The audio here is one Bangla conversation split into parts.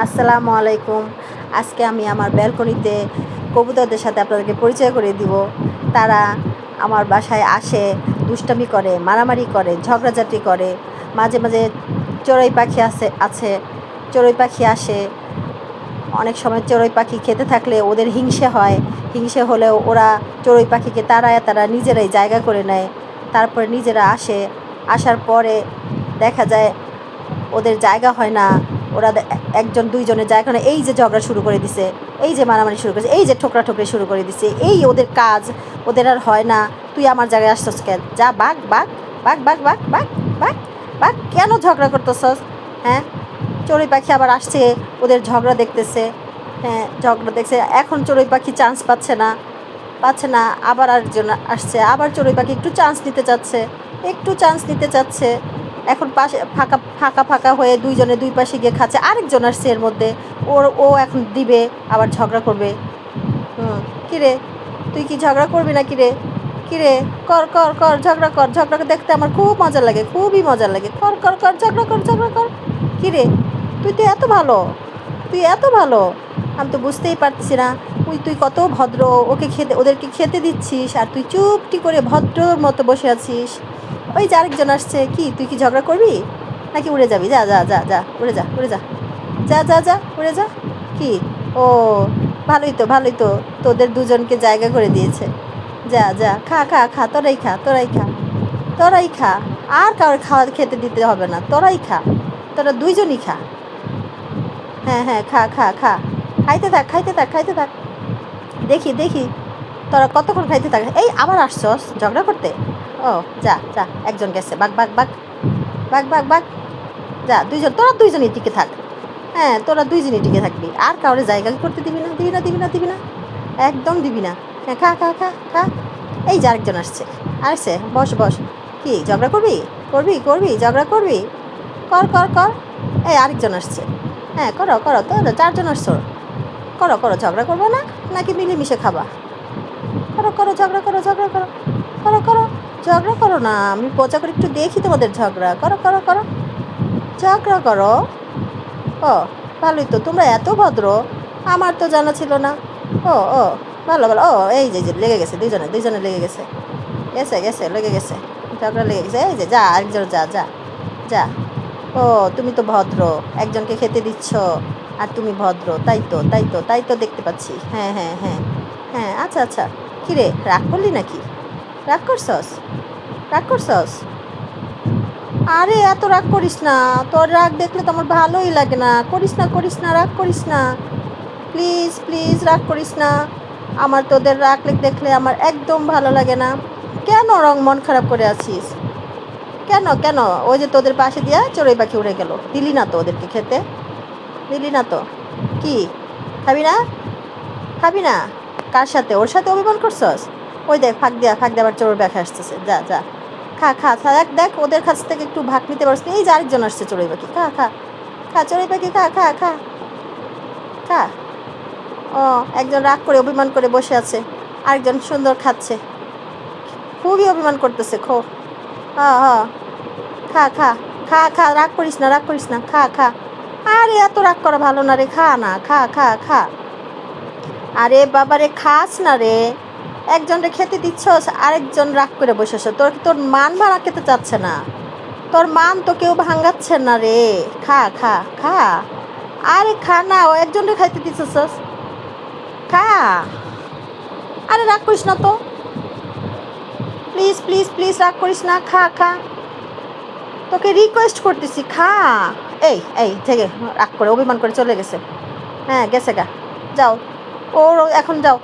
আসসালামু আলাইকুম। আজকে আমি আমার ব্যালকনিতে কবুতরদের সাথে আপনাদেরকে পরিচয় করিয়ে দিব। তারা আমার বাসায় আসে, দুষ্টামি করে, মারামারি করে, ঝগড়াঝাটি করে। মাঝে মাঝে চড়ুই পাখি আছে চড়ুই পাখি আসে। অনেক সময় চড়ুই পাখি খেতে থাকলে ওদের হিংসে হয়। হিংসে হলেও ওরা চড়ুই পাখিকে তারা নিজেরাই জায়গা করে নেয়। তারপরে নিজেরা আসে, আসার পরে দেখা যায় ওদের জায়গা হয় না। ওরা একজন দুইজনের জায়গা না, এই যে ঝগড়া শুরু করে দিছে, এই যে মারামারি শুরু করেছে, এই যে ঠোকরাঠোকরি শুরু করে দিছে, এই ওদের কাজ। ওদের আর হয় না। তুই আমার জায়গায় আসছস কেন? যা বাঘ বাঘ বাঘ বাঘ বাঘ বাঘ বাঘ বাঘ, কেন ঝগড়া করতেছস? হ্যাঁ, চড়ুই পাখি আবার আসছে, ওদের ঝগড়া দেখতেছে। হ্যাঁ, ঝগড়া দেখছে। এখন চড়ুই পাখি চান্স পাচ্ছে না, আবার আরেকজন আসছে, আবার চড়ুই পাখি একটু চান্স নিতে চাচ্ছে। এখন পাশে ফাঁকা ফাঁকা ফাঁকা হয়ে দুইজনে দুই পাশে গিয়ে খাচ্ছে। আরেকজন আসছে এর মধ্যে, ও এখন দিবে, আবার ঝগড়া করবে। কিরে, তুই কি ঝগড়া করবি না? কিরে, কর কর কর ঝগড়া কর। ঝগড়া দেখতে আমার খুব মজা লাগে, খুবই মজা লাগে। কর কর কর ঝগড়া কর। কিরে, তুই এত ভালো। আমি তো বুঝতেই পারছি না। তুই কত ভদ্র, ওদেরকে খেতে দিচ্ছিস, আর তুই চুপটি করে ভদ্রর মতো বসে আছিস। ওই যে আরেকজন আসছে, তুই কি ঝগড়া করবি নাকি উড়ে যাবি? যা যা যা যা, উড়ে যা উড়ে যা। কি? ও, ভালোই তো, তোদের দুজনকে জায়গা করে দিয়েছে। যা যা, খা খা খা, তোরাই খা। আর কারোর খেতে দিতে হবে না, তোরাই খা। তোরা দুইজনই খা। হ্যাঁ হ্যাঁ, খা খা খা, খাইতে থাক। দেখি তোরা কতক্ষণ খাইতে থাক। এই আবার আসছস ঝগড়া করতে? ও, যা যা, একজন গেছে, বাঘ। যা, তোরা দুইজনই টিকে থাক। হ্যাঁ, তোরা দুইজনই টিকে থাকবি, আর কাউরে জায়গা করতে দিবি না। একদম দিবি না। হ্যাঁ, খা খা খা খা। এই যে আরেকজন আসছে, বস। কি ঝগড়া করবি ঝগড়া করবি? কর। এই আরেকজন আসছে। হ্যাঁ, করো, তো চারজন আসছো। করো, ঝগড়া করবো না নাকি মিলেমিশে খাবা? করো, ঝগড়া করো না। আমি পচা করে একটু দেখি তোমাদের ঝগড়া। করো, ঝগড়া করো। ও, ভালোই তো, তোমরা এত ভদ্র, আমার তো জানা ছিল না। ও, ভালো। ও, এই যে লেগে গেছে, দুইজনে লেগে গেছে, লেগে গেছে, ঝগড়া লেগে গেছে। এই যে যা, আরেকজন যা। ও, তুমি তো ভদ্র, একজনকে খেতে দিচ্ছ, আর তুমি ভদ্র। তাই তো দেখতে পাচ্ছি। হ্যাঁ, আচ্ছা। কিরে, রাগ করলি নাকি? রাগ করছস? আরে এত রাগ করিস না। তোর রাগ দেখলে তো আমার ভালোই লাগে না। করিস না, রাগ করিস না। প্লিজ রাগ করিস না। আমার তোদের রাগ দেখলে আমার একদম ভালো লাগে না। কেন মন খারাপ করে আছিস? কেন? ওই যে তোদের পাশে দিয়া চড়ুই পাখি উড়ে গেল, দিলি না তো ওদেরকে খেতে? দিলি না তো? কি, খাবি না? কার সাথে? ওর সাথে অভিমান করছস? ওই দেখ, ফাঁক দিয়া আবার চড়ুই পাখি আসতেছে। যা, খা। দেখ ওদের কাছ থেকে একটু ভাগ নিতে পারছিস? এই যে আরেকজন আসছে চড়ুই পাখি। খা চড়ুই পাখি, খা। ও, একজন রাগ করে অভিমান করে বসে আছে, আরেকজন সুন্দর খাচ্ছে। খুবই অভিমান করতেছে। হ্যাঁ, খা, রাগ করিস না, খা। আরে এত রাগ করা ভালো না রে, খা না, খা। আরে বাবারে, খাস না রে। একজনকে খেতে দিচ্ছস, আরেকজন রাগ করে বসেছ। তোর মান ভাঙা খেতে চাচ্ছে না। তোর মান তো কেউ ভাঙাচ্ছে না রে। খা। আরে খা না, ও একজনকে খাইতে দিচ্ছস, খা। আরে রাগ করিস না তো, প্লিজ রাগ করিস না, খা। তোকে রিকোয়েস্ট করতেছি, খা। এই থেকে রাগ করে অভিমান করে চলে গেছে। হ্যাঁ, গেছে গা। যাও, ওর এখন যাও।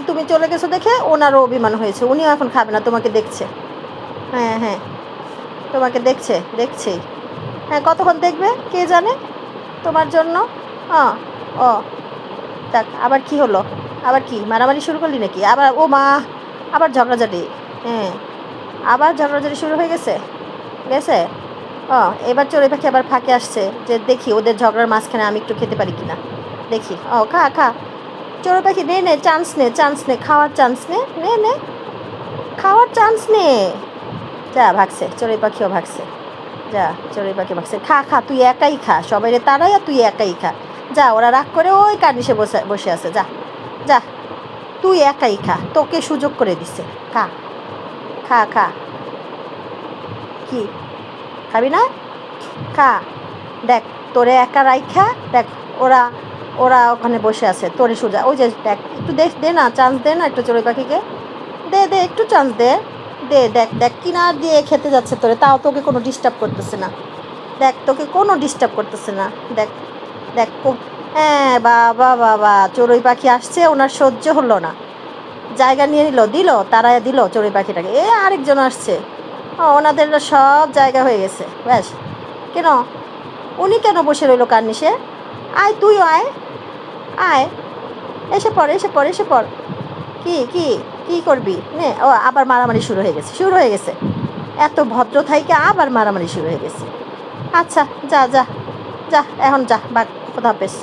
তুমি চলে গেছো দেখে ওনারও অভিমান হয়েছে, উনিও এখন খাবে না, তোমাকে দেখছে। হ্যাঁ, তোমাকে দেখছেই। হ্যাঁ, কতক্ষণ দেখবে কে জানে তোমার জন্য। ও, দেখ আবার কি হলো? আবার কি মারামারি শুরু করলি নাকি? আবার ও মা, আবার ঝগড়াঝাটি। হ্যাঁ, আবার ঝগড়াঝাটি শুরু হয়ে গেছে। ও, এবার চড়ুই পাখি আবার ফাঁকে আসছে, যে দেখি ওদের ঝগড়ার মাঝখানে আমি একটু খেতে পারি কিনা দেখি। ও, খা। চড়ুই পাখি নে, চান্স নে, খাওয়ার চান্স নে, খাওয়ার চান্স নে। যা, ভাগছে, চড়ুই পাখিও ভাগছে। যা, চড়ুই পাখি ভাগছে। খা, তুই একাই খা, সবাই তারাই, আর তুই একাই খা। যা, ওরা রাগ করে ওই কার্নিশে বসে বসে আছে, যা যা, তুই একাই খা, তোকে সুযোগ করে দিছে, খা খা খা। কি খাবি না? খা। দেখ, তোরে একা রাইখা দেখ, ওরা ওরা ওখানে বসে আছে, তোরে সোজা ওই যে দেখ, একটু দেখ, দে না চান্স, দে না একটু চড়ুই পাখিকে, দে দে একটু চান্স দে, দে, দেখ দেখ কিনার দিয়ে খেতে যাচ্ছে তোরে, তাও তোকে কোনো ডিস্টার্ব করতেছে না, দেখ তোকে কোনো ডিস্টার্ব করতেছে না, দেখ দেখ হ্যাঁ, বাবা বাবা, চড়ুই পাখি আসছে, ওনার সহ্য হলো না, জায়গা নিয়ে নিল, দিল তারায় দিল চড়ুই পাখিটাকে, এ আরেকজন আসছে, ওনাদের সব জায়গা হয়ে গেছে, ব্যাস। কেন উনি কেন বসে রইলো কার্নিশে? আয়, তুইও আয়, আয়, এসে পড়, এসে পড়, এসে পড়। কি কি কি করবি নে? ও আবার মারামারি শুরু হয়ে গেছে, শুরু হয়ে গেছে, এত ভদ্র থাইকে আবার মারামারি শুরু হয়ে গেছে। আচ্ছা, যা যা যা, এখন যা, বা খোদা হাফেজ।